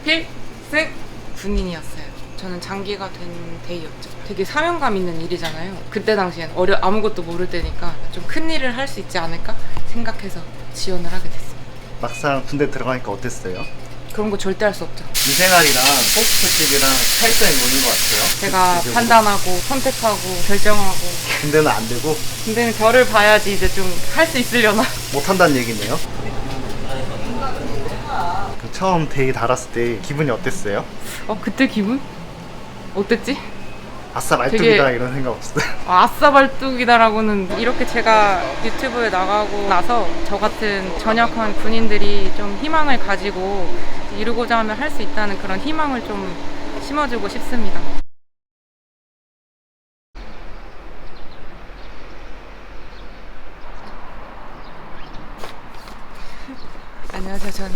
필승 군인이었어요. 저는 장기가 된 데이였죠. 되게 사명감 있는 일이잖아요. 그때 당시엔 아무것도 모를 때니까 좀 큰 일을 할 수 있지 않을까 생각해서 지원을 하게 됐습니다. 막상 군대 들어가니까 어땠어요? 그런 거 절대 할 수 없죠. 이 생활이랑 포스트식이랑 차이점이 뭐인 것 같아요? 제가 실질적으로. 판단하고 선택하고 결정하고. 군대는 안 되고 근데 저를 봐야지 이제 좀 할 수 있으려나. 못한다는 얘기네요. 그 처음 데이 달았을 때 기분이 어땠어요? 그때 기분? 어땠지? 아싸 말뚝이다 이런 생각 없었어요? 아싸 발뚝이다라고는. 이렇게 제가 유튜브에 나가고 나서 저 같은 전역한 군인들이 좀 희망을 가지고 이루고자 하면 할 수 있다는 그런 희망을 좀 심어주고 싶습니다. 안녕하세요. 저는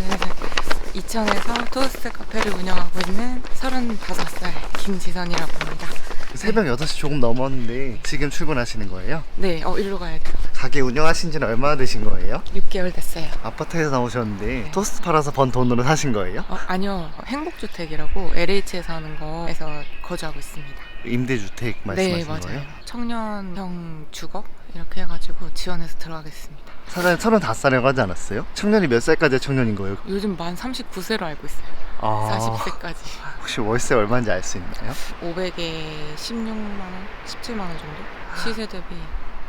이천에서 토스트 카페를 운영하고 있는 35살 김지선이라고 합니다. 새벽 6시 조금 넘었는데 지금 출근하시는 거예요? 네, 일로 가야 돼요. 가게 운영하신 지는 얼마나 되신 거예요? 6개월 됐어요. 아파트에서 나오셨는데 네. 토스트 팔아서 번 돈으로 사신 거예요? 아니요. 행복주택이라고 LH에서 하는 거에서 거주하고 있습니다. 임대주택 말씀하시는 네, 맞아요. 거예요? 청년형 주거 이렇게 해가지고 지원해서 들어가겠습니다. 사장님 35살이라고 하지 않았어요? 청년이 몇 살까지 청년인 거예요? 요즘 만 39세로 알고 있어요. 아, 40세까지. 혹시 월세 얼마인지 알 수 있나요? 500에 16만 원, 17만 원 정도? 시세 대비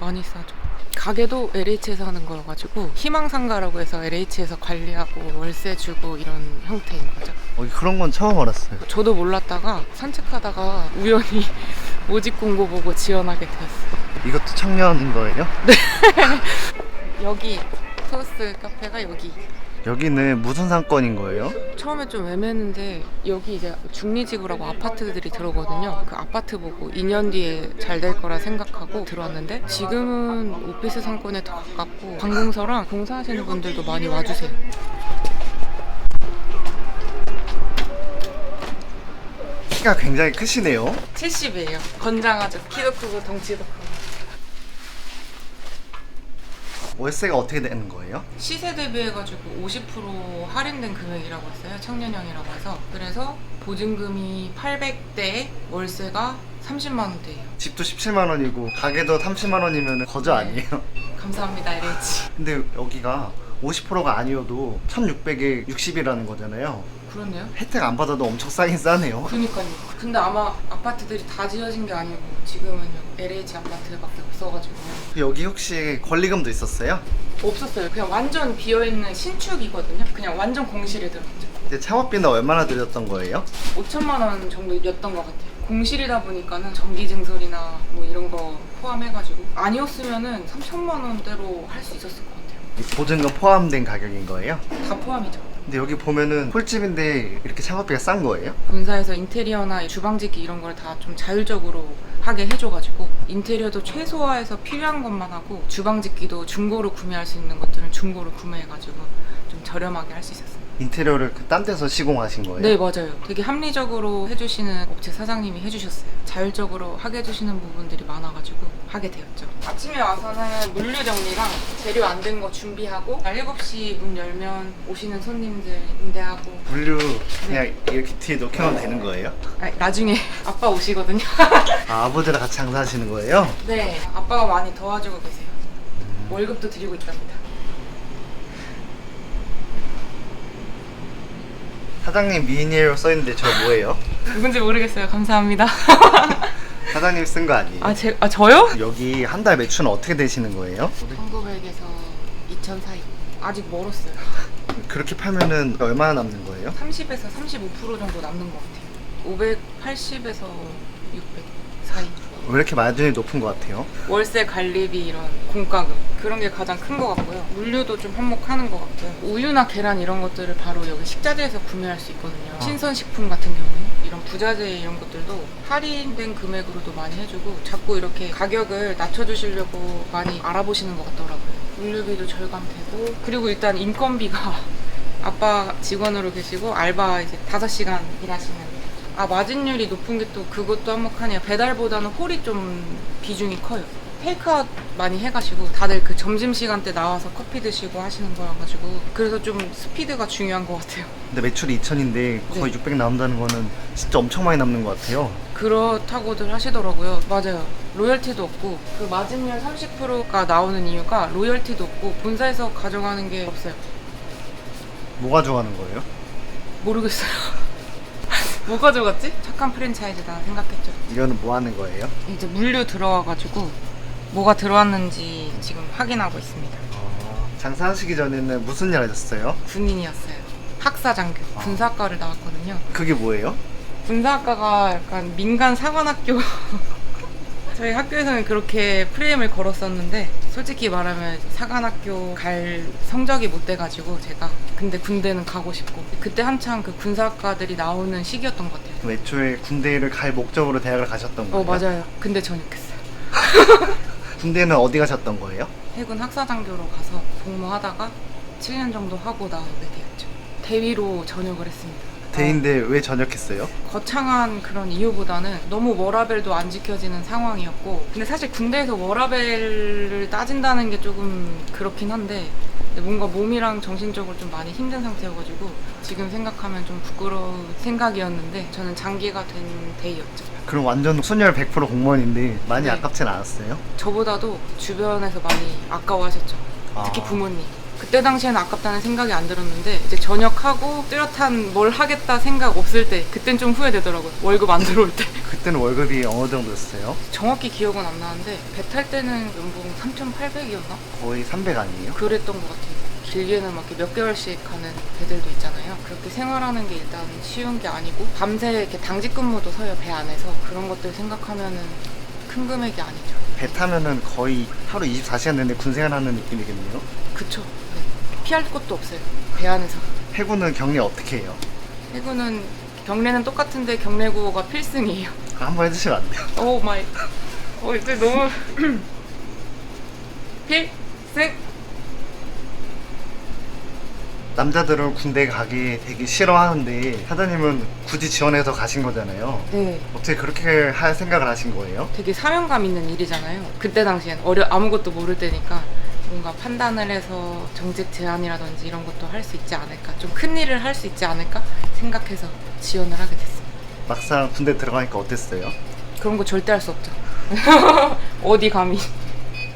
많이 싸죠. 가게도 LH에서 하는 거여가지고 희망상가라고 해서 LH에서 관리하고 월세 주고 이런 형태인 거죠. 그런 건 처음 알았어요. 저도 몰랐다가 산책하다가 우연히 모집 공고 보고 지원하게 되었어요. 이것도 청년인 거예요? 여기 토스트 카페가 여기. 여기는 무슨 상권인 거예요? 처음에 좀 애매했는데 여기 이제 중리지구라고 아파트들이 들어오거든요. 그 아파트 보고 2년 뒤에 잘 될 거라 생각하고 들어왔는데 지금은 오피스 상권에 더 가깝고 관공서랑 공사하시는 분들도 많이 와주세요. 키가 굉장히 크시네요. 70이에요. 건장하죠. 키도 크고 덩치도 크고. 월세가 어떻게 되는 거예요? 시세 대비해가지고 50% 할인된 금액이라고 했어요. 청년형이라고 해서. 그래서 보증금이 800대에 월세가 30만 원대예요. 집도 17만 원이고 가게도 30만 원이면 거저 아니에요? 감사합니다, LH. 근데 여기가 50%가 아니어도 1600에 60이라는 거잖아요. 그렇네요. 혜택 안 받아도 엄청 싸긴 싸네요. 그니까요. 근데 아마 아파트들이 다 지어진 게 아니고 지금은 LH 아파트밖에 없어가지고. 여기 혹시 권리금도 있었어요? 없었어요. 그냥 완전 비어있는 신축이거든요. 그냥 완전 공실에 들어갔죠. 이제 창업비는 얼마나 들였던 거예요? 5천만 원 정도였던 것 같아요. 공실이다 보니까는 전기증설이나 뭐 이런 거 포함해가지고 아니었으면은 3천만 원대로 할 수 있었을 것 같아요. 보증금 포함된 가격인 거예요? 다 포함이죠. 근데 여기 보면은 홀집인데 이렇게 창업비가 싼 거예요? 본사에서 인테리어나 주방짓기 이런 걸 다 좀 자율적으로 하게 해줘가지고 인테리어도 최소화해서 필요한 것만 하고 주방짓기도 중고로 구매할 수 있는 것들은 중고로 구매해가지고 좀 저렴하게 할 수 있었어요. 인테리어를 딴 데서 시공하신 거예요? 네, 맞아요. 되게 합리적으로 해주시는 업체 사장님이 해주셨어요. 자율적으로 하게 해주시는 부분들이 많아가지고 하게 되었죠. 아침에 와서는 물류 정리랑 재료 안 된 거 준비하고 7시 문 열면 오시는 손님들 응대하고. 물류 그냥 이렇게 뒤에 놓기만 되는 거예요? 나중에 아빠 오시거든요. 아버지랑 같이 장사하시는 거예요? 네, 아빠가 많이 도와주고 계세요. 월급도 드리고 있답니다. 사장님 미인이에요 써있는데 저 뭐예요? 누군지 모르겠어요. 감사합니다. 사장님 쓴 거 아니에요? 저요? 여기 한 달 매출은 어떻게 되시는 거예요? 1900에서 2000 사이. 아직 멀었어요. 그렇게 팔면은 얼마나 남는 거예요? 30에서 35% 정도 남는 것 같아요. 580에서 600 사이. 왜 이렇게 마진이 높은 것 같아요? 월세 관리비 이런 공과금 그런 게 가장 큰 것 같고요. 물류도 좀 한몫하는 것 같고요. 우유나 계란 이런 것들을 바로 여기 식자재에서 구매할 수 있거든요. 신선식품 같은 경우는 이런 부자재 이런 것들도 할인된 금액으로도 많이 해주고 자꾸 이렇게 가격을 낮춰주시려고 많이 알아보시는 것 같더라고요. 물류비도 절감되고 그리고 일단 인건비가 아빠 직원으로 계시고 알바 이제 5시간 일하시는 마진율이 높은 게 또 그것도 한몫하네요. 배달보다는 홀이 좀 비중이 커요. 테이크아웃 많이 해가시고 다들 그 점심시간 때 나와서 커피 드시고 하시는 거라 가지고 그래서 좀 스피드가 중요한 것 같아요. 근데 매출이 2천인데 거의 600 남는다는 거는 진짜 엄청 많이 남는 것 같아요. 그렇다고들 하시더라고요. 맞아요. 로열티도 없고 그 마진율 30%가 나오는 이유가 로열티도 없고 본사에서 가져가는 게 없어요. 뭐 가져가는 거예요? 모르겠어요. 뭐 가져갔지? 착한 프랜차이즈다 생각했죠. 이거는 뭐 하는 거예요? 이제 물류 들어와가지고 뭐가 들어왔는지 지금 확인하고 있습니다. 장사하시기 전에는 무슨 일 하셨어요? 군인이었어요. 학사장교. 군사학과를 나왔거든요. 그게 뭐예요? 군사학과가 약간 민간 사관학교. 저희 학교에서는 그렇게 프레임을 걸었었는데 솔직히 말하면 사관학교 갈 성적이 못 돼가지고 제가 근데 군대는 가고 싶고 그때 한창 그 군사학과들이 나오는 시기였던 것 같아요. 애초에 군대를 갈 목적으로 대학을 가셨던 거예요? 맞아요. 근데 전역했어요. 군대는 어디 가셨던 거예요? 해군 학사장교로 가서 복무하다가 7년 정도 하고 나오게 되었죠. 대위로 전역을 했습니다. 대인데 왜 전역했어요? 거창한 그런 이유보다는 너무 워라밸도 안 지켜지는 상황이었고 근데 사실 군대에서 워라밸을 따진다는 게 조금 그렇긴 한데 뭔가 몸이랑 정신적으로 좀 많이 힘든 상태여가지고 지금 생각하면 좀 부끄러운 생각이었는데 저는 장기가 된 대위였죠. 그럼 완전 순혈 100% 공무원인데 많이 네. 아깝진 않았어요? 저보다도 주변에서 많이 아까워하셨죠. 특히 부모님. 그때 당시에는 아깝다는 생각이 안 들었는데 이제 전역하고 뚜렷한 뭘 하겠다 생각 없을 때 그땐 좀 후회되더라고요. 월급 안 들어올 때. 그때는 월급이 어느 정도였어요? 정확히 기억은 안 나는데 배 탈 때는 연봉 3,800이었나? 거의 300 아니에요? 그랬던 것 같아요. 길게는 막 이렇게 몇 개월씩 가는 배들도 있잖아요. 그렇게 생활하는 게 일단 쉬운 게 아니고 밤새 이렇게 당직 근무도 서요 배 안에서. 그런 것들 생각하면은 큰 금액이 아니죠. 배 타면은 거의 하루 24시간 내내 군생활하는 느낌이겠네요? 그쵸. 네. 피할 곳도 없어요. 배 안에서. 해군은 격리 어떻게 해요? 해군은 경례는 똑같은데 경례국어가 필승이에요. 한번 해주시면 안 돼요? 오 마이. 이제 너무 필승. 남자들은 군대 가기 되게 싫어하는데 사장님은 굳이 지원해서 가신 거잖아요. 네. 어떻게 그렇게 할 생각을 하신 거예요? 되게 사명감 있는 일이잖아요. 그때 당시엔 아무것도 모를 때니까 뭔가 판단을 해서 정책 제안이라든지 이런 것도 할 수 있지 않을까, 좀 큰 일을 할 수 있지 않을까 생각해서 지원을 하게 됐습니다. 막상 군대 들어가니까 어땠어요? 그런 거 절대 할 수 없죠. 어디 감히.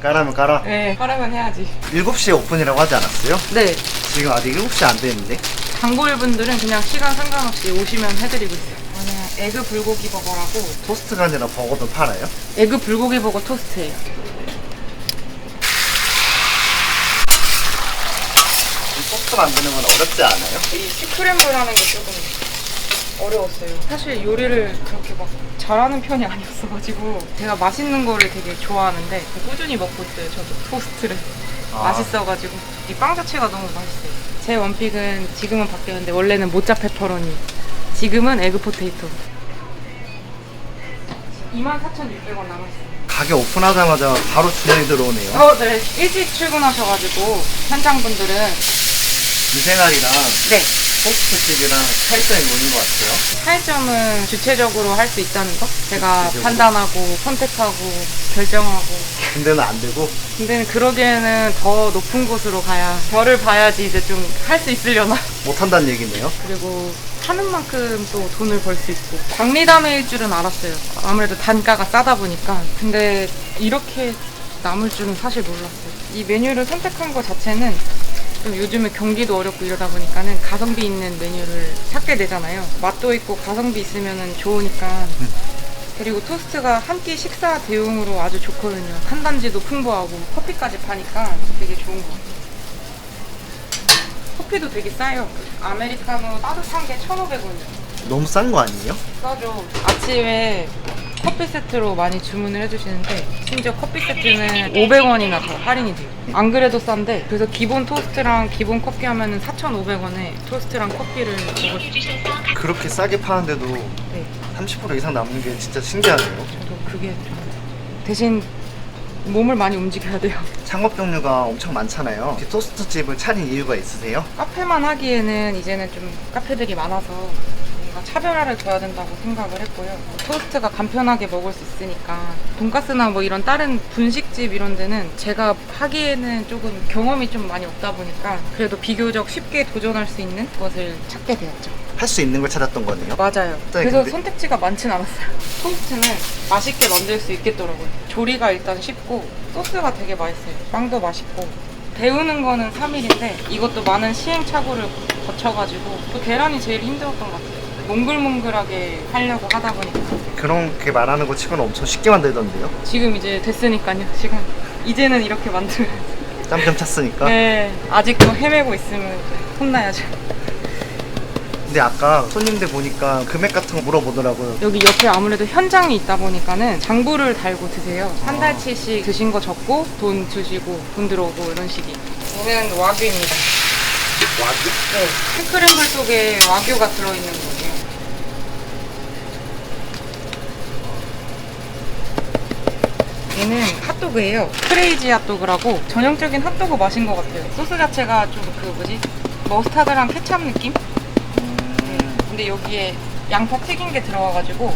까라면 까라. 네, 하려면 해야지. 7시에 오픈이라고 하지 않았어요? 네, 지금 아직 7시 안 됐는데. 단골분들은 그냥 시간 상관없이 오시면 해드리고 있어요. 에그 불고기 버거라고. 토스트가 아니라 버거도 팔아요? 에그 불고기 버거 토스트예요. 이 토스트 만드는 건 어렵지 않아요? 이 스크램블 하는 게 조금 어려웠어요. 사실 요리를 그렇게 막 잘하는 편이 아니었어가지고 제가 맛있는 거를 되게 좋아하는데 꾸준히 먹고 있어요. 저도 토스트를. 맛있어가지고 이 빵 자체가 너무 맛있어요. 제 원픽은 지금은 바뀌었는데 원래는 모짜 페퍼로니, 지금은 에그 포테이토. 24,600원 남았어요. 가게 오픈하자마자 바로 주문이 들어오네요. 네. 일찍 출근하셔가지고 현장분들은 유생활이랑 네. 토스트집이랑 차이점이 뭐인 것 같아요? 차이점은 주체적으로 할 수 있다는 거? 제가 주체적으로. 판단하고 선택하고 결정하고. 군대는 안 되고 근데 그러기에는 더 높은 곳으로 가야 별을 봐야지 이제 좀 할 수 있으려나. 못한다는 얘기네요. 그리고 하는 만큼 또 돈을 벌 수 있고. 박리담일 줄은 알았어요. 아무래도 단가가 싸다 보니까. 근데 이렇게 남을 줄은 사실 몰랐어요. 이 메뉴를 선택한 것 자체는 좀 요즘에 경기도 어렵고 이러다 보니까는 가성비 있는 메뉴를 찾게 되잖아요. 맛도 있고 가성비 있으면 좋으니까. 그리고 토스트가 한 끼 식사 대용으로 아주 좋거든요. 한단지도 풍부하고 커피까지 파니까 되게 좋은 것 같아요. 커피도 되게 싸요. 아메리카노 따뜻한 게 1,500원이요. 너무 싼 거 아니에요? 싸죠. 아침에 커피 세트로 많이 주문을 해주시는데 심지어 커피 세트는 500원이나 더 할인이 돼요. 안 그래도 싼데 그래서 기본 토스트랑 기본 커피 하면은 4,500원에 토스트랑 커피를 먹을 수 있어요. 그렇게 싸게 파는데도 네, 30% 이상 남는 게 진짜 신기하네요. 저도 그게 좀 대신 몸을 많이 움직여야 돼요. 창업 종류가 엄청 많잖아요. 이렇게 토스트 집을 차린 이유가 있으세요? 카페만 하기에는 이제는 좀 카페들이 많아서 뭔가 차별화를 둬야 된다고 생각을 했고요. 토스트가 간편하게 먹을 수 있으니까 돈가스나 뭐 이런 다른 분식집 이런 데는 제가 하기에는 조금 경험이 좀 많이 없다 보니까 그래도 비교적 쉽게 도전할 수 있는 것을 찾게 되었죠. 할 수 있는 걸 찾았던 거네요. 맞아요. 네, 그래서 근데- 선택지가 많진 않았어요. 토스트는 맛있게 만들 수 있겠더라고요. 조리가 일단 쉽고 소스가 되게 맛있어요. 빵도 맛있고 데우는 거는 3일인데 이것도 많은 시행착오를 거쳐가지고 또 계란이 제일 힘들었던 것 같아요. 몽글몽글하게 하려고 하다 보니까 그렇게 말하는 거 치고는 엄청 쉽게 만들던데요. 지금 이제 됐으니까요. 시간 이제는 이렇게 만들어야지. 짬짬 찼으니까. 네, 아직도 헤매고 있으면 이제 혼나야죠. 근데 아까 손님들 보니까 금액 같은 거 물어보더라고요. 여기 옆에 아무래도 현장이 있다 보니까는 장부를 달고 드세요. 한 달치씩 드신 거 적고 돈 주시고 돈 들어오고 이런 식이. 얘는 와규입니다. 와규? 네. 스크램블 속에 와규가 들어있는 거예요. 얘는 핫도그예요. 크레이지 핫도그라고 전형적인 핫도그 맛인 것 같아요. 소스 자체가 좀 그 뭐지? 머스타드랑 케찹 느낌? 근데 여기에 양파 튀긴 게 들어가가지고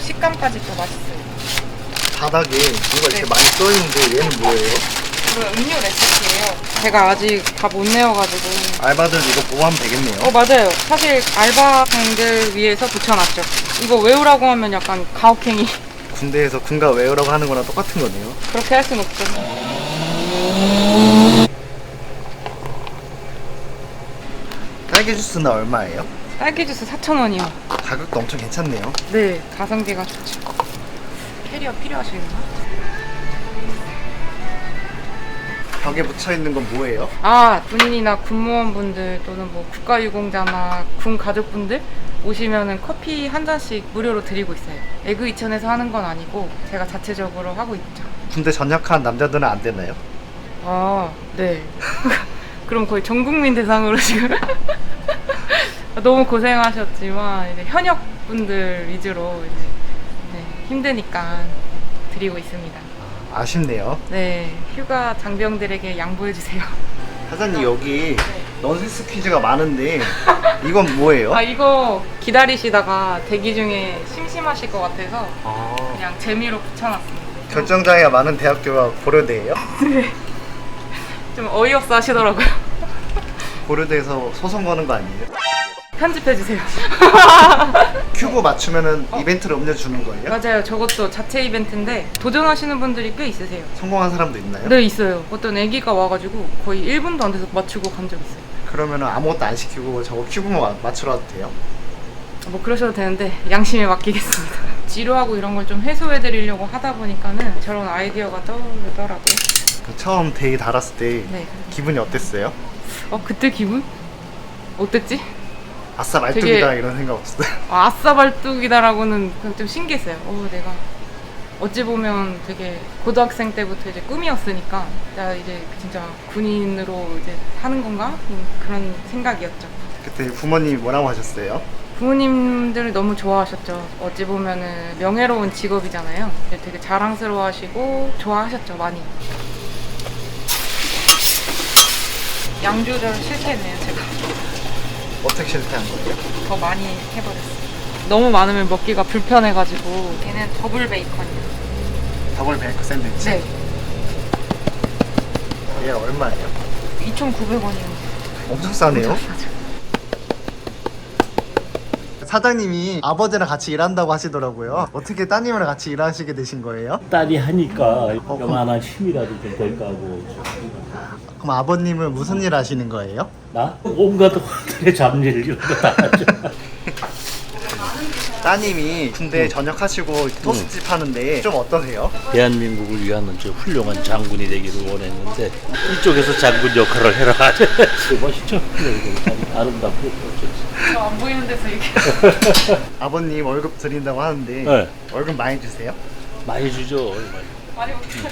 식감까지 또 맛있어요. 바닥에 뭔가 이렇게 네. 많이 써있는데 얘는 뭐예요? 이거 음료 레시피예요. 제가 아직 다 못 내어가지고. 알바들 이거 보호하면 되겠네요. 맞아요. 사실 알바생들 위해서 붙여놨죠. 이거 외우라고 하면 약간 가혹행위. 군대에서 군가 외우라고 하는 거랑 똑같은 거네요. 그렇게 할 순 없죠. 딸기 주스는 얼마예요? 딸기 주스 4,000원이요. 가격도 엄청 괜찮네요. 네, 가성비가 좋죠. 캐리어 필요하시겠나? 벽에 붙여있는 건 뭐예요? 군인이나 군무원분들 또는 뭐 국가유공자나 군 가족분들 오시면은 커피 한 잔씩 무료로 드리고 있어요. 에그 이천에서 하는 건 아니고 제가 자체적으로 하고 있죠. 군대 전역한 남자들은 안 되나요? 네. 그럼 거의 전 국민 대상으로 지금 너무 고생하셨지만 이제 현역분들 위주로 이제 힘드니까 드리고 있습니다. 아쉽네요. 네, 휴가 장병들에게 양보해 주세요. 사장님 여기 넌센스 퀴즈가 많은데 이건 뭐예요? 이거 기다리시다가 대기 중에 심심하실 것 같아서 아, 그냥 재미로 붙여놨습니다. 결정장애가 많은 대학교가 고려대예요? 좀 어이없어 하시더라고요. 고려대에서 소송 거는 거 아니에요? 편집해 주세요. 큐브 맞추면은 이벤트를 음료 주는 거예요? 맞아요. 저것도 자체 이벤트인데 도전하시는 분들이 꽤 있으세요. 성공한 사람도 있나요? 네, 있어요. 어떤 애기가 와가지고 거의 1분도 안 돼서 맞추고 간 적 있어요. 그러면은 아무것도 안 시키고 저거 큐브만 맞추러 와도 돼요? 뭐 그러셔도 되는데 양심에 맡기겠습니다. 지루하고 이런 걸 좀 해소해 드리려고 하다 보니까는 저런 아이디어가 떠오르더라고요. 그 처음 데이 달았을 때 네. 기분이 어땠어요? 그때 기분? 어땠지? 아싸 말뚝이다 되게- 이런 생각 없었어요? 아싸 발뚝이다라고는 그냥 좀 신기했어요. 내가 어찌 보면 되게 고등학생 때부터 이제 꿈이었으니까 나 이제 진짜 군인으로 이제 하는 건가? 그런 생각이었죠. 그때 부모님이 뭐라고 하셨어요? 부모님들 너무 좋아하셨죠. 어찌 보면은 명예로운 직업이잖아요. 되게 자랑스러워하시고 좋아하셨죠, 많이. 양 조절 실패했네요, 제가. 어떻게 실패한 거예요? 더 많이 해버렸어요. 너무 많으면 먹기가 불편해가지고 얘는 더블 베이컨이에요. 더블 베이커 샌드위치? 네, 얘 얼마예요? 2,900원이요. 엄청 싸네요. 사장님이 아버지랑 같이 일한다고 하시더라고요. 어떻게 따님이랑 같이 일하시게 되신 거예요? 딸이 하니까 요만한 힘이라도 좀 될까 하고. 그럼 아버님은 무슨 일 하시는 거예요? 나 온갖 호텔에 잡일 이런 거 다 하죠. 따님이 군대 전역하시고 토스트집 하는데 좀 어떠세요? 대한민국을 위한 저 훌륭한 장군이 되기를 원했는데 이쪽에서 장군 역할을 해라. 멋있죠? 아름답고. 저 안 보이는 데서 이렇게. 아버님 월급 드린다고 하는데 네. 월급 많이 주세요? 많이 주죠. 많이 먹겠어요.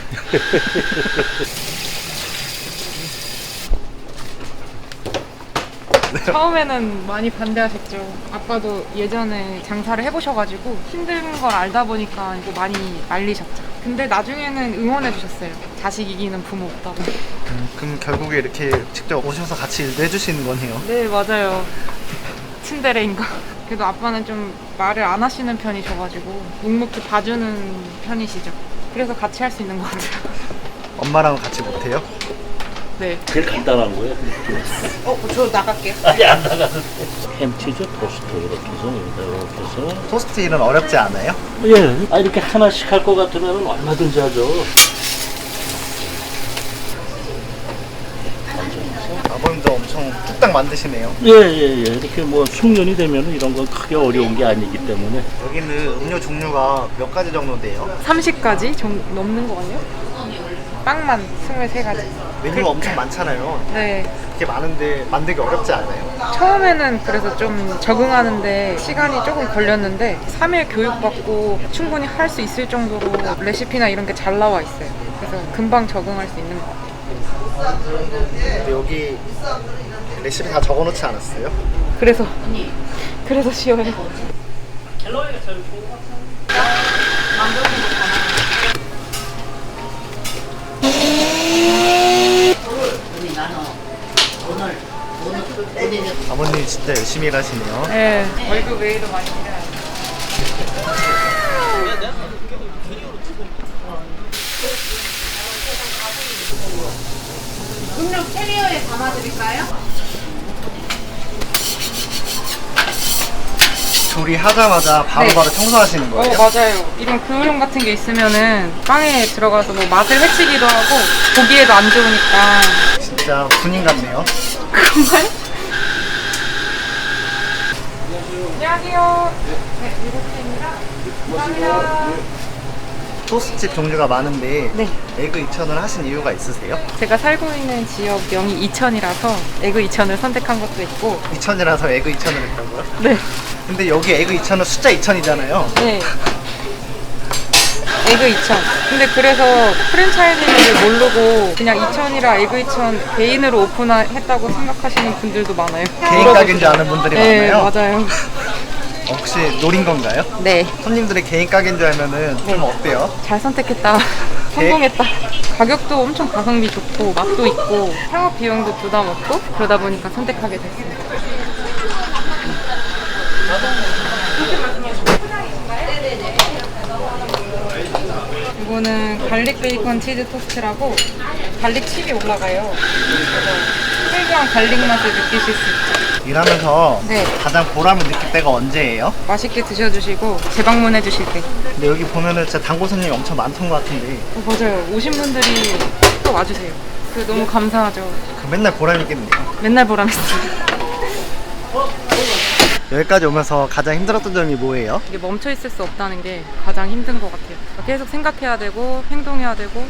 처음에는 많이 반대하셨죠. 아빠도 예전에 장사를 해보셔가지고 힘든 걸 알다 보니까 이거 많이 말리셨죠. 근데 나중에는 응원해 주셨어요. 자식 이기는 부모 없다고. 그럼 결국에 이렇게 직접 오셔서 같이 일도 해주시는 거네요. 네, 맞아요. 친데레인가. 그래도 아빠는 좀 말을 안 하시는 편이셔가지고 묵묵히 봐주는 편이시죠. 그래서 같이 할 수 있는 것 같아요. 엄마랑 같이 못해요? 네. 제일 간단한 거예요. 저 나갈게요. 아니 안 나가는데. 햄치즈 토스트 이렇게 해서 여기다 이렇게 해서. 토스트 일은 어렵지 않아요? 예. 아 이렇게 하나씩 할 것 같으면 얼마든지 하죠. 아버님도 엄청 뚝딱 만드시네요. 예예예. 이렇게 뭐 숙련이 되면 이런 건 크게 어려운 게 아니기 때문에. 여기는 음료 종류가 몇 가지 정도 돼요? 30가지 넘는 거 아니에요? 빵만 23가지. 메뉴가 엄청 많잖아요. 네. 이렇게 많은데 만들기 어렵지 않아요? 처음에는 그래서 좀 적응하는데 시간이 조금 걸렸는데 3일 교육받고 충분히 할 수 있을 정도로 레시피나 이런 게 잘 나와 있어요. 그래서 금방 적응할 수 있는 것 같아요. 근데 여기 레시피 다 적어놓지 않았어요? 그래서 쉬워요. 아버님 진짜 열심히 일하시네요. 네. 월급 외에도 많이 일해요. 음료 캐리어에 담아드릴까요? 조리하자마자 바로바로 청소하시는 거예요? 맞아요. 이런 그을용 같은 게 있으면은 빵에 들어가서 뭐 맛을 해치기도 하고 보기에도 안 좋으니까. 진짜 군인 같네요. 정말? 안녕하세요. 네, 7시입니다. 감사합니다. 토스트집 종류가 많은데 네. 에그 2000을 하신 이유가 있으세요? 제가 살고 있는 지역명이 이천이라서 에그 2000을 선택한 것도 있고. 2000이라서 에그 2000을 했다고요? 네. 근데 여기 에그 2000은 숫자 2000이잖아요. 네. 에그 2000. 근데 그래서 프랜차이즈를 모르고 그냥 2000이라 에그 2000 개인으로 오픈했다고 생각하시는 분들도 많아요. 개인 가게인 줄 아는 분들이 네, 많아요. 맞아요. 혹시 노린 건가요? 네. 손님들이 개인 가게인 줄 알면은 좀 어때요? 잘 선택했다. 성공했다. 가격도 엄청 가성비 좋고 맛도 있고 창업 비용도 부담 없고 그러다 보니까 선택하게 됐습니다. 이거는 갈릭 베이컨 치즈 토스트라고 갈릭 칩이 올라가요. 그래서 특유한 갈릭 맛을 느끼실 수 있죠. 일하면서 네. 가장 보람을 느낄 때가 언제예요? 맛있게 드셔주시고 재방문해 주실 때. 근데 여기 보면은 진짜 단골 손님이 엄청 많던 것 같은데 맞아요. 오신 분들이 또 와주세요. 그 너무 감사하죠. 맨날 보람 있겠네요. 맨날 보람있어요. 여기까지 오면서 가장 힘들었던 점이 뭐예요? 이게 멈춰 있을 수 없다는 게 가장 힘든 것 같아요. 계속 생각해야 되고 행동해야 되고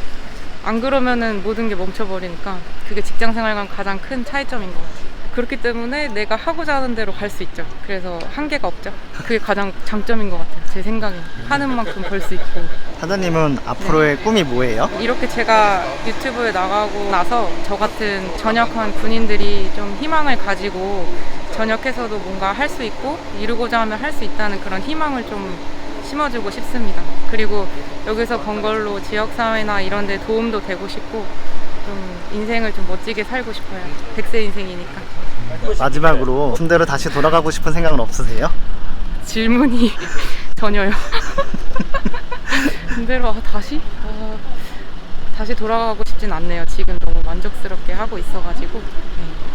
안 그러면은 모든 게 멈춰버리니까 그게 직장 생활과는 가장 큰 차이점인 것 같아요. 그렇기 때문에 내가 하고자 하는 대로 갈 수 있죠. 그래서 한계가 없죠. 그게 가장 장점인 것 같아요. 제 생각엔. 하는 만큼 벌 수 있고. 사장님은 앞으로의 꿈이 뭐예요? 이렇게 제가 유튜브에 나가고 나서 저 같은 전역한 군인들이 좀 희망을 가지고 전역해서도 뭔가 할 수 있고 이루고자 하면 할 수 있다는 그런 희망을 좀 심어주고 싶습니다. 그리고 여기서 번 걸로 지역사회나 이런 데 도움도 되고 싶고 좀 인생을 좀 멋지게 살고 싶어요. 100세 인생이니까. 마지막으로 군대로 다시 돌아가고 싶은 생각은 없으세요? 질문이 전혀요. 군대로 다시 돌아가고 싶진 않네요. 지금 너무 만족스럽게 하고 있어가지고. 네.